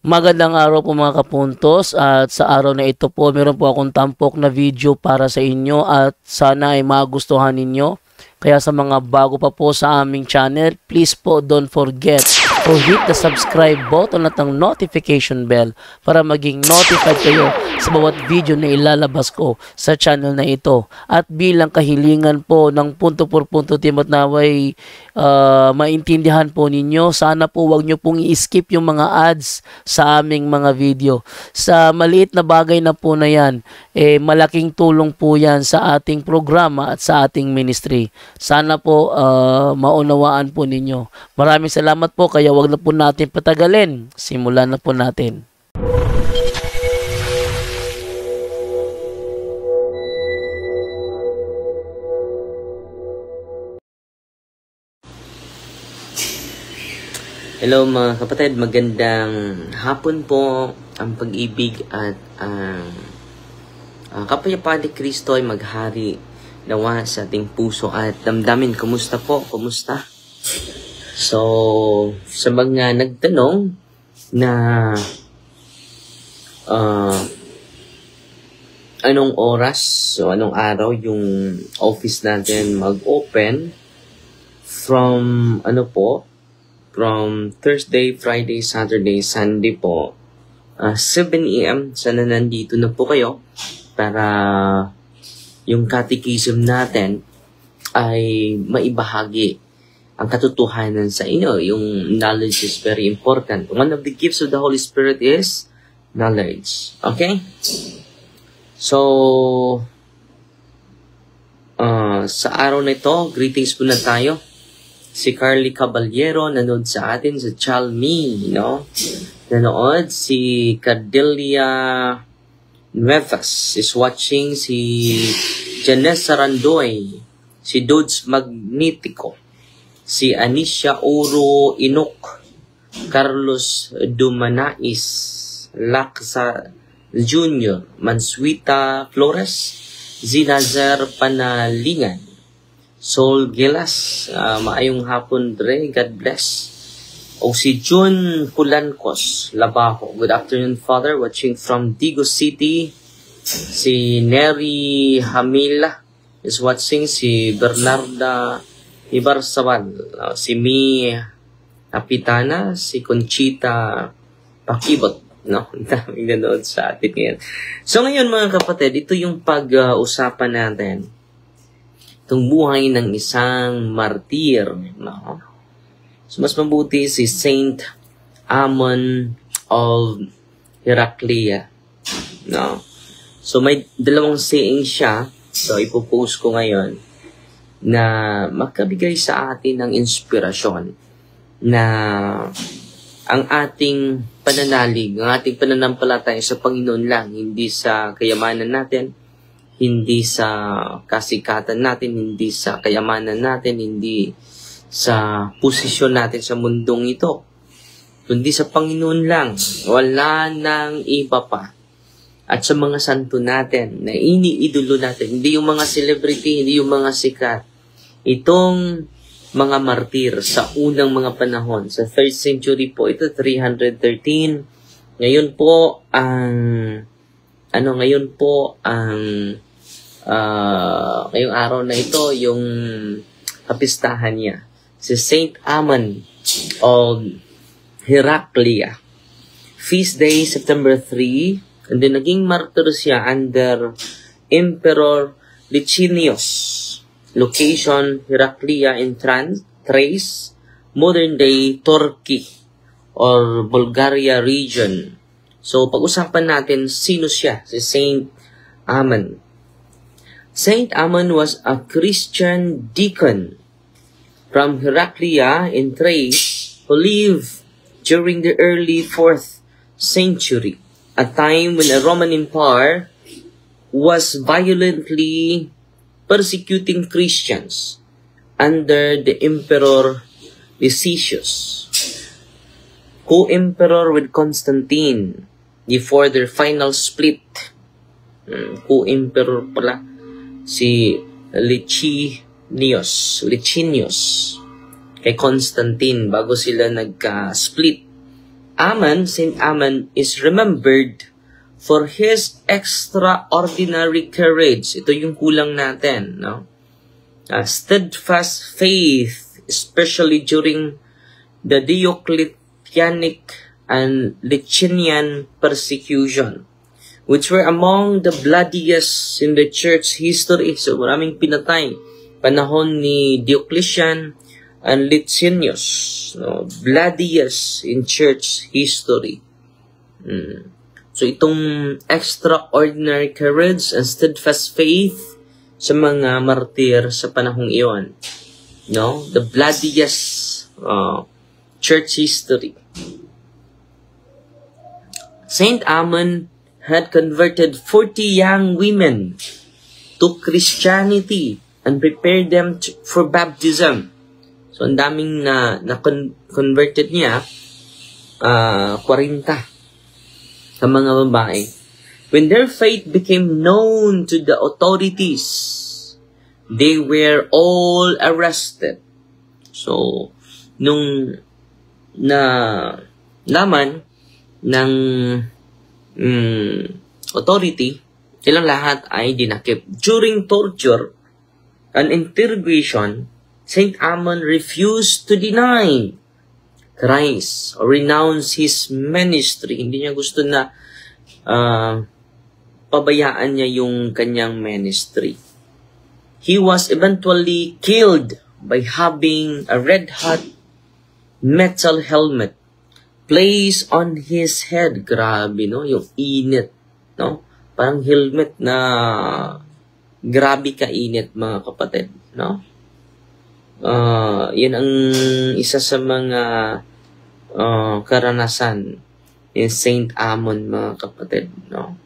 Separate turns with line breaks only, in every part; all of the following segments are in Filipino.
Magandang araw po mga kapuntos, at sa araw na ito po meron po akong tampok na video para sa inyo at sana ay magustuhan ninyo. Kaya sa mga bago pa po sa aming channel, please po don't forget to hit the subscribe button at ang notification bell para maging notified kayo sa bawat video na ilalabas ko sa channel na ito. At bilang kahilingan po ng punto por punto team at naway maintindihan po ninyo, sana po wag nyo pong i-skip yung mga ads sa aming mga video. Sa maliit na bagay na po na yan, malaking tulong po yan sa ating programa at sa ating ministry. Sana po maunawaan po ninyo. Maraming salamat po, kaya wag na po natin patagalin. Simulan na po natin.
Hello mga kapatid, magandang hapon po. Ang pag-ibig at ang kapayapaan ni Kristo ay maghari nawa sa ating puso at damdamin. Kumusta po? Kumusta? So, sa mga nagtanong na anong oras o anong araw yung office natin mag-open, from from Thursday, Friday, Saturday, Sunday po, 7 a.m. Sana nandito na po kayo para yung catechism natin ay maibahagi ang katotohanan sa inyo. Yung knowledge is very important. One of the gifts of the Holy Spirit is knowledge. Okay? So, sa araw na ito, greetings po na tayo. Si Carly Caballero nanood sa atin sa Chalmi, no? Nanood. Si Cadelia Nuevas is watching. Si Janice Sarandoy. Si Dudes Magnitico. Si Anisha Oro Inok. Carlos Dumanais. Laksa Jr. Mansuita Flores. Zinazar Panalingan. Sol Gilas, maayong hapon dre, God bless. O si June Culancos Labajo, good afternoon Father, watching from Digo City. Si Neri Hamila is watching. Si Bernarda Ibarsabal, si Mi Apitana, si Conchita Pakibot, no? Daming nanood sa atin ngayon. So ngayon mga kapatid, ito yung pag-usapan natin. Itong buhay ng isang martir, no? So, mas mabuti si Saint Amon of Heraclea, no? So, may dalawang saying siya. So, ipopost ko ngayon na makabigay sa atin ng inspirasyon na ang ating pananalig, ang ating pananampalataya sa Panginoon lang, hindi sa kayamanan natin, hindi sa kasikatan natin, hindi sa kayamanan natin, hindi sa posisyon natin sa mundong ito, kundi sa Panginoon lang. Wala nang iba pa. At sa mga santo natin na iniidolo natin, hindi yung mga celebrity, hindi yung mga sikat. Itong mga martir sa unang mga panahon, sa 3rd century po, ito 313. Ngayon po ngayong araw na ito, yung kapistahan niya. Si Saint Amon of Heraclea. Feast day, September 3. And then, naging martyr siya under Emperor Licinius. Location, Heraclea in Thrace, modern-day Turkey or Bulgaria region. So, pag-usapan natin, sino siya? Si Saint Amon. Saint Amon was a Christian deacon from Heraclea in Thrace who lived during the early 4th century, a time when the Roman Empire was violently persecuting Christians under the Emperor Decius, co-emperor with Constantine before their final split. Co-emperor pala si Licinius kay Constantine bago sila nagka-split. Saint Ammon is remembered for his extraordinary courage. Ito yung kulang natin, no? Steadfast faith, especially during the Diocletianic and Licinian persecution, which were among the bloodiest in the church history. So maraming pinatay panahon ni Diocletian and Licinius, no? Bloodiest in church history. So itong extraordinary courage and steadfast faith sa mga martir sa panahong iyon, no? The bloodiest church history. Saint Ammon had converted 40 young women to Christianity and prepared them for baptism. So ang daming na converted niya, 40 sa mga babae. When their faith became known to the authorities, they were all arrested. So, nung laman ng authority, silang lahat ay dinakip. During torture and interrogation, Saint Ammon refused to deny Christ or renounce his ministry. Hindi niya gusto na pabayaan niya yung kanyang ministry. He was eventually killed by having a red-hot metal helmet placed on his head. Grabe, no? Yung init, no? Parang helmet na grabe kainit, mga kapatid, no? Yan ang isa sa mga karanasan ni Saint Ammon, mga kapatid, no?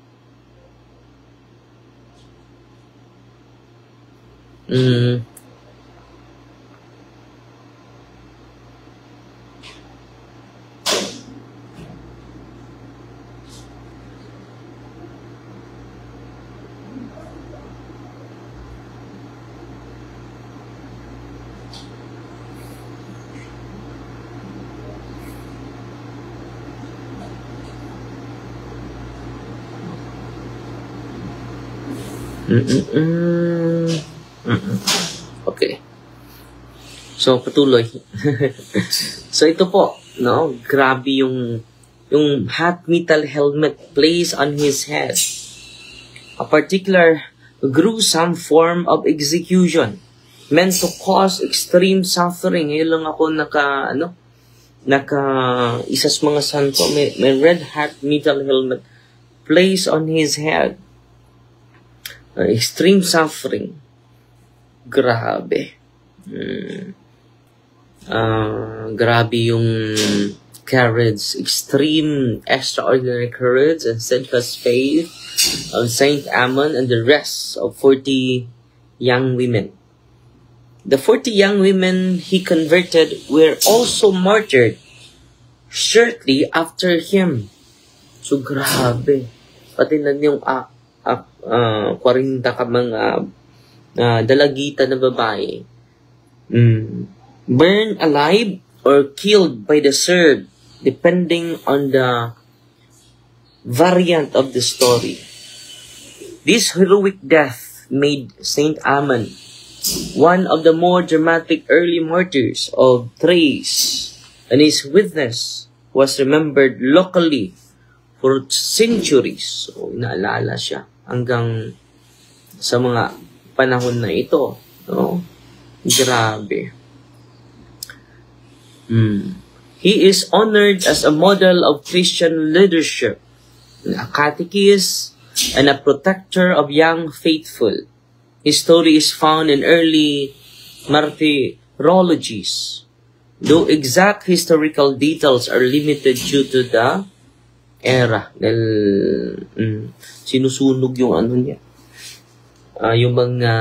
Okay. So, patuloy. So, ito po, no? Grabe yung hot metal helmet placed on his head. A particular gruesome form of execution meant to cause extreme suffering. Ngayon lang ako isa sa mga santo, may red hot metal helmet placed on his head. Extreme suffering. Grabe. Grabe yung courage, extreme, extraordinary courage and steadfast faith of Saint Ammon and the rest of 40 young women. The 40 young women he converted were also martyred shortly after him. So grabe. Pati na yung 40 ka mga dalagita na babae, burned alive or killed by the sword, depending on the variant of the story. This heroic death made Saint Ammon one of the more dramatic early martyrs of Thrace, and his witness was remembered locally for centuries. So, inaalala siya hanggang sa mga panahon na ito, no? Grabe. He is honored as a model of Christian leadership, a catechist, and a protector of young faithful. His story is found in early martyrologies, though exact historical details are limited due to the era. Sinusunog yung ano niya. Yung mga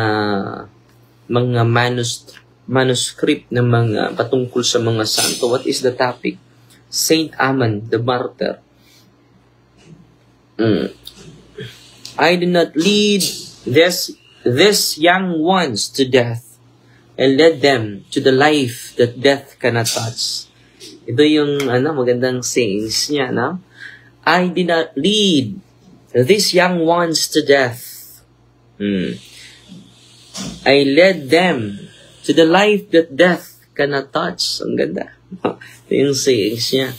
manuscript na mga patungkol sa mga santo. What is the topic? Saint Ammon, the martyr. I did not lead these young ones to death and led them to the life that death cannot touch. Ito yung magandang sayings niya, no? I did not lead these young ones to death. I led them to the life that death cannot touch. Ang ganda. Ito yung sayings niya.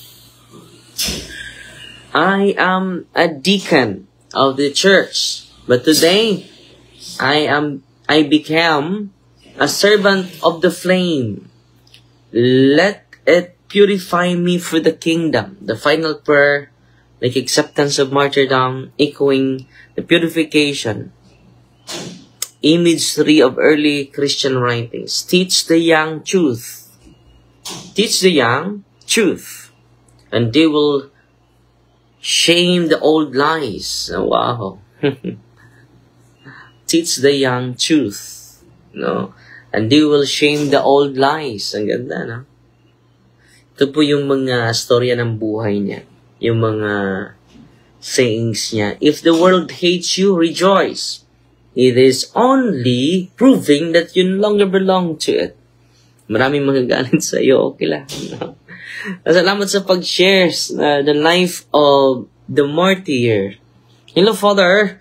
I am a deacon of the church, but today I became a servant of the flame. Let it purify me for the kingdom. The final prayer, like acceptance of martyrdom, echoing the purification. Image 3 of early Christian writings. Teach the young truth. Teach the young truth, and they will shame the old lies. Wow. Teach the young truth, no? And they will shame the old lies. Ang ganda, no? Ito po yung mga storya ng buhay niya. Yung mga sayings niya. If the world hates you, rejoice. It is only proving that you no longer belong to it. Maraming magagalit sa iyo. Okay lang, no? Salamat sa pag-share the life of the martyr. Hello, Father.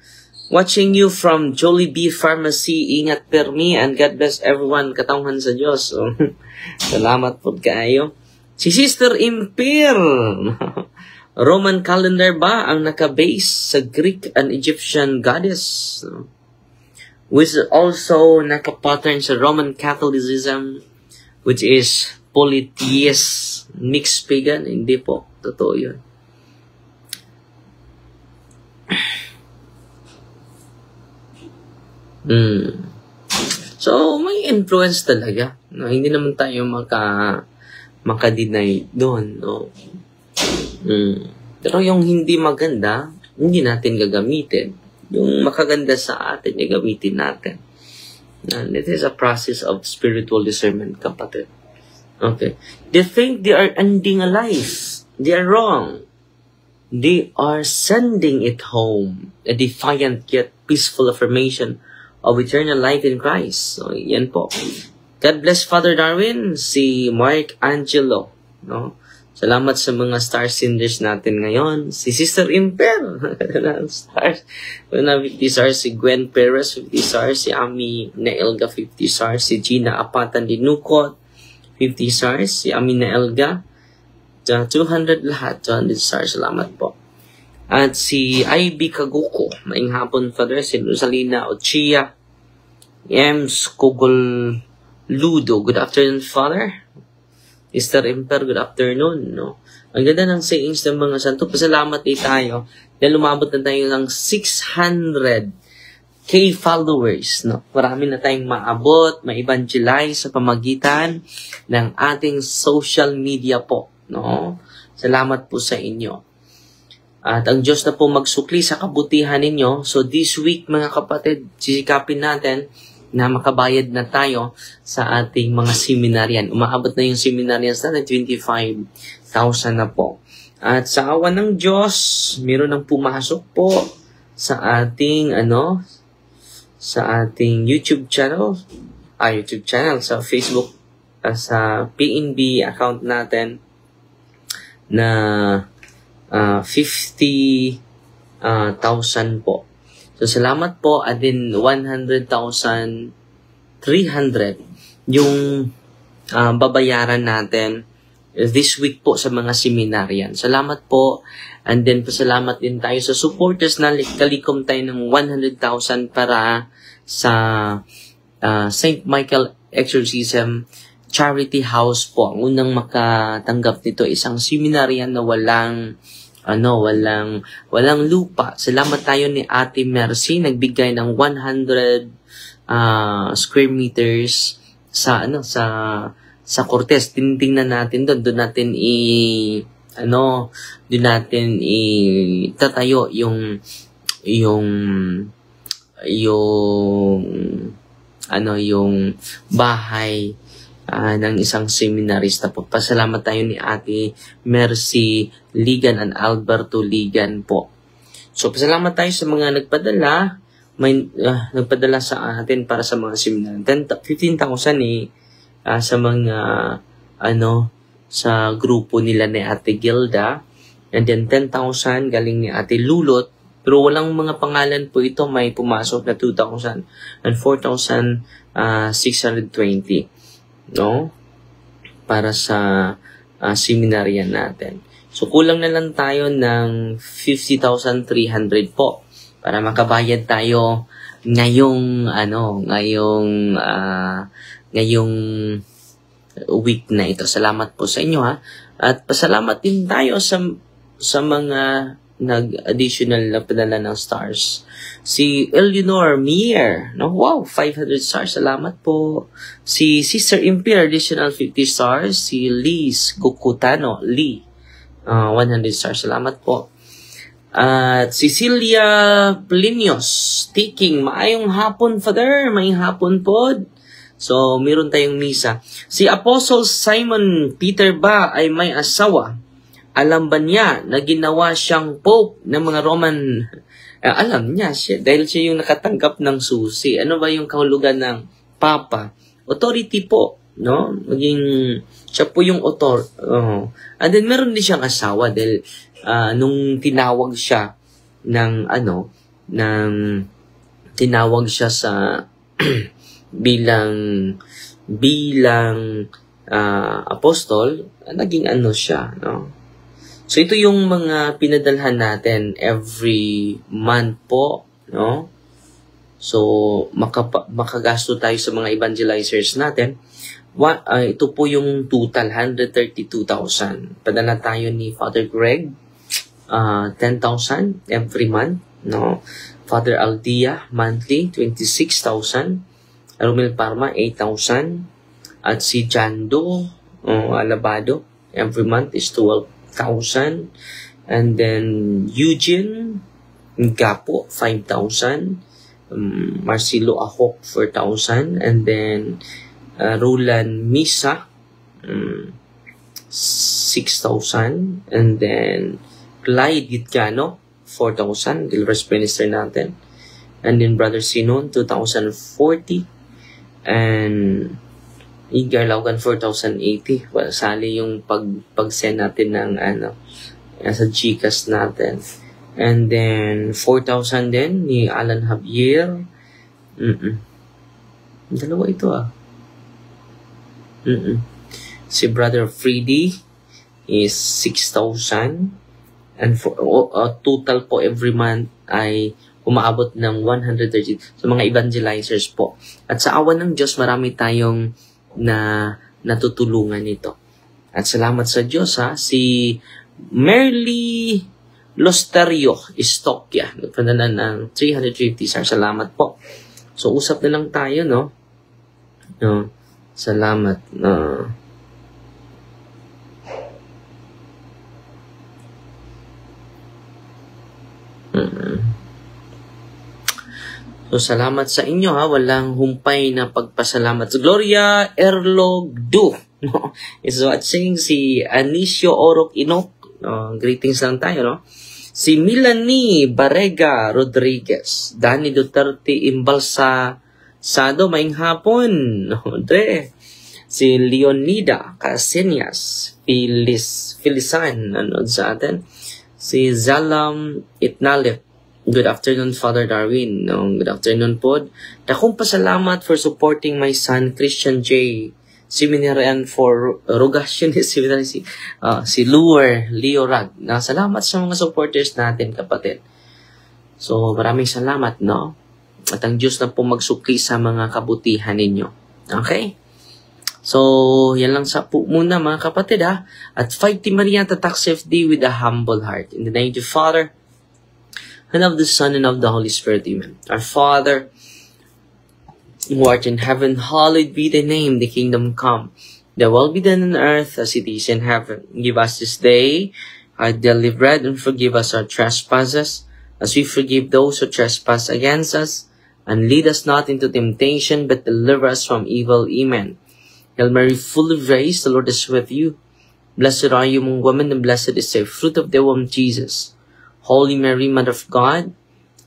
Watching you from Jollibee Pharmacy. Ingat permi and God bless everyone. Katawhan sa Diyos. So, salamat po kayo. Si Sister Impir. Roman calendar ba ang nakabase sa Greek and Egyptian goddess? Which also nakapattern sa Roman Catholicism, which is polytheist, mixed pagan. Hindi po. Totoo yun. So, may influence talaga. No? Hindi naman tayo maka-deny doon. No? Pero yung hindi maganda, hindi natin gagamitin. Yung makaganda sa atin, gagamitin natin. And it is a process of spiritual discernment, kapatid. Okay. They think they are ending a life. They are wrong. They are sending it home. A defiant yet peaceful affirmation of eternal life in Christ. So, yan po. God bless Father Darwin, si Mark Angelo. No? Salamat sa mga star senders natin ngayon. Si Sister Imper. Stars. 50 stars. Si Gwen Perez, 50 stars. Si Ami Naelga, 50 stars. Si Gina Apatan Dinukot, 50 stars. Si Ami Naelga, 200 lahat. 200 stars. Salamat po. At si Ivy Kaguko, maing hapon, Father. Si Rosalina Ochia, Ems Kogol Ludo, good afternoon, Father. Sister Imper, good afternoon. No? Ang ganda ng sayings ng mga santo. Pasalamat tayo dahil lumabot na tayo ng 600k followers. No? Marami na tayong maabot, ma-evangelize sa pamagitan ng ating social media po. No? Salamat po sa inyo. At ang Diyos na po magsukli sa kabutihan ninyo. So this week, mga kapatid, sisikapin natin na makabayad na tayo sa ating mga seminaryan. Umaabot na yung seminarians natin, 25,000 na po. At sa awa ng Diyos, meron nang pumasok po sa ating, sa ating YouTube channel, sa Facebook, sa PNB account natin na 50,000 po. So, salamat po. At din 100,300 yung babayaran natin this week po sa mga seminaryan. Salamat po. And then, pasalamat din tayo sa supporters na kalikom tayo ng 100,000 para sa St. Michael Exorcism Charity House po. Ang unang makatanggap nito, isang seminaryan na walang lupa. Salamat tayo ni Ate Mercy, nagbigay ng 100 square meters sa Cortez. Tingnan natin doon natin itatayo yung bahay ng isang seminarista po. Pasalamat tayo ni Ate Mercy Ligan and Alberto Ligan po. So, pasalamat tayo sa mga nagpadala. May nagpadala sa atin para sa mga seminar. 15,000 sa mga sa grupo nila ni Ate Gilda. And then 10,000 galing ni Ate Lulot. Pero walang mga pangalan po ito. May pumasok na 2,000 and 4,620. No? Para sa seminaryan natin. So, kulang na lang tayo ng 50,300 po para makabayad tayo ngayong week na ito. Salamat po sa inyo, ha. At pasalamat din tayo sa mga nag-additional na padala ng stars. Si Eleanor Mier, no? Wow, 500 stars. Salamat po. Si Sister Imperial, additional 50 stars. Si Liz Gukutano, 100 stars. Salamat po. At Cecilia Plinios, taking maayong hapon, Father. Maayong hapon po. So, meron tayong misa. Si Apostle Simon Peter ba ay may asawa? Alam ba niya na ginawa siyang Pope ng mga Roman? Alam niya siya dahil siya yung nakatanggap ng susi. Ano ba yung kahulugan ng Papa? Authority po, no? Siya po yung author. And then meron din siyang asawa dahil nung tinawag siya tinawag siya sa bilang apostol, naging siya, no? So, ito yung mga pinadalhan natin every month po, no? So, makagasto tayo sa mga evangelizers natin. Ito po yung total, 132,000. Padala tayo ni Father Greg, 10,000 every month, no? Father Aldia, monthly, 26,000. Romel Parma, 8,000. At si Jando Alabado, every month is 12,000. And then Eugene Gapo, 5,000. Marcelo Ahok, 4,000. And then Roland Misa, 6,000. And then Clyde Gitgano, 4,000. Gilbert Minister natin. And then Brother Sinon, 2,040. And Igar Laugan, 4,080. Well, sali yung pag-send natin ng sa GCash natin. And then 4,000 din ni Alan Javier. Dalawa ito Si Brother Freddy is 6,000. And for total po every month ay umaabot ng 130 sa mga evangelizers po. At sa awan ng Diyos, marami tayong natutulungan nito. At salamat sa Diyos, ha. Si Merly Losterio Istokya, nagpadala ng 350 stars. Salamat po. So, usap na lang tayo, no? Salamat. So, salamat sa inyo, ha. Walang humpay na pagpasalamat. So, Gloria Erlogdu, no, is watching. Si Anicio Orok Inok. Greetings lang tayo, no. Si Milanie Barrega Rodriguez. Danny Duterte Imbalsa Sado, maing hapon. Andre. Si Leonida Caseñas Filisan, nanood sa atin. Si Zalam Itnalip. Good afternoon, Father Darwin. Good afternoon po. Dakong pasalamat for supporting my son, Christian J. Seminarian for Rogasyon Seminary, si Luer Leo Rag. Salamat sa mga supporters natin, kapatid. So, maraming salamat, no? At ang Diyos na po magsukli sa mga kabutihan ninyo. Okay? So, yan lang sa po muna, mga kapatid, ha? At fight Team Maria, tatak safety with a humble heart. In the name of the Father, and of the Son, and of the Holy Spirit. Amen. Our Father, who art in heaven, hallowed be thy name, the kingdom come. Thy will be done on earth as it is in heaven. Give us this day our daily bread, and forgive us our trespasses, as we forgive those who trespass against us. And lead us not into temptation, but deliver us from evil. Amen. Hail Mary, full of grace, the Lord is with you. Blessed are you among women, and blessed is the fruit of the womb, Jesus. Holy Mary, Mother of God,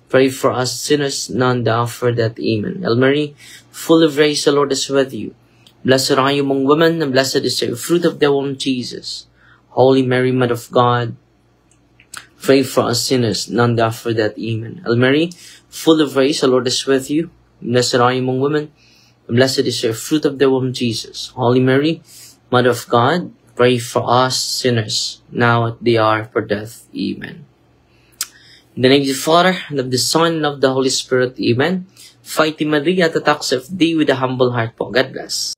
pray for us sinners, now and the hour of our death. Amen. Hail Mary, full of grace, the Lord is with you. Blessed are you among women, and blessed is the fruit of the womb, Jesus. Holy Mary, Mother of God, pray for us sinners, none die for that. Amen. Hail Mary, full of grace, the Lord is with you. Blessed are you among women, and blessed is the fruit of the womb, Jesus. Holy Mary, Mother of God, pray for us sinners, now at the hour of our death. Amen. In the name of the Father, and of the Son, and of the Holy Spirit. Amen. Fighting Maria, tatak of thee with a humble heart po. God bless.